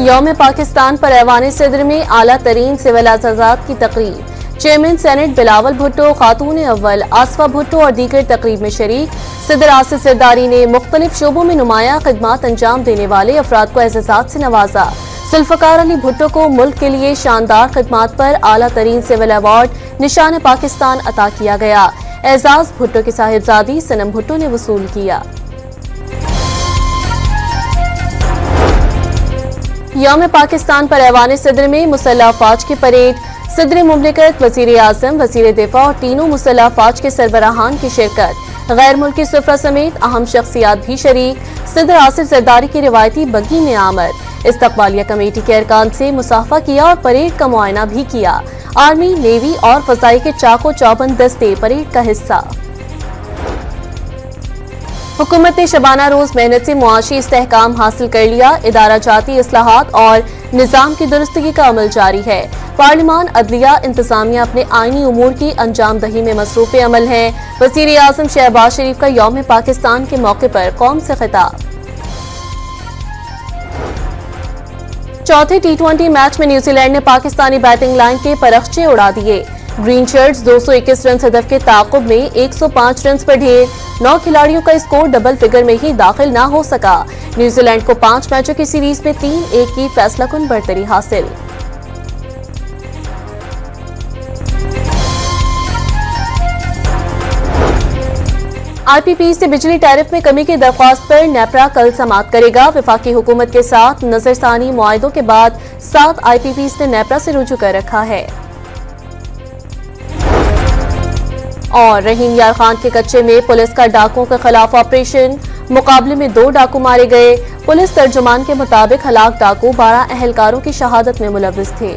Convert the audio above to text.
यौम पाकिस्तान पर ऐवान सदर में आला तरीन सिविल एजाज़ात की तकरीब। चेयरमैन सेनेट बिलावल भुट्टो, खातून अव्वल आसफा भुट्टो और दीगर तकरीब में शरीक। सदर आसिफ जरदारी ने मुख्तलिफ शोबों में नुमाया खिदमात अंजाम देने वाले अफराद को एजाज़ात से नवाजा। जुल्फ़कार अली भुट्टो को मुल्क के लिए शानदार खिदमात पर आला तरीन सिविल अवार्ड निशान पाकिस्तान अता किया गया। एजाज भुट्टो की साहिबजादी सनम भुट्टो ने वसूल किया। यौम पाकिस्तान पर ऐवान सदर में मुसल्लह फौज की परेड। सदर मुमलिकत, वज़ीर आज़म, वज़ीर दिफा और तीनों मुसल्लह फौज के सरबराहान की शिरकत। गैर मुल्की सफरा समेत अहम शख्सियात भी शरीक। सदर आसिफ जरदारी की रिवायती बग्गी में आमद। इस्तकबालिया कमेटी के अरकान से मुसाफा किया और परेड का मुआयना भी किया। आर्मी, नेवी और फजाई के चाको चौबंद दस्ते परेड का हिस्सा। हुकूमत ने शबाना रोज मेहनत से मुआशी इस्तेहकाम हासिल कर लिया। इदारा जाती इस्लाहात और निज़ाम की दुरुस्तगी का अमल जारी है। पार्लिमान, अदलिया, इंतजामिया अपने आईनी उमूर की अंजाम दही में मसरूफ अमल है। वज़ीर आज़म शहबाज शरीफ का यौम पाकिस्तान के मौके पर कौम से खिताब। चौथे T20 मैच में न्यूजीलैंड ने पाकिस्तानी बैटिंग लाइन के परखचे उड़ा दिए। ग्रीन शर्ट्स 221 रन हदफ के ताक़ुब में 105 रन पर ढेर। 9 खिलाड़ियों का स्कोर डबल फिगर में ही दाखिल ना हो सका। न्यूजीलैंड को 5 मैचों की सीरीज में 3-1 की फैसलाकुन बढ़तरी हासिल। IPP से बिजली टैरिफ में कमी की दरख्वास्त पर नेपरा कल समाअत करेगा। वफाकी हुकूमत के साथ नजरसानी मुआहिदों के बाद 7 IPPs ने नेपरा से रुजू कर रखा है। और रहीम यार खान के कच्चे में पुलिस का डाकुओं के खिलाफ ऑपरेशन। मुकाबले में 2 डाकू मारे गए। पुलिस तर्जुमान के मुताबिक हलाक डाकू 12 अहलकारों की शहादत में मुलव्विस थे।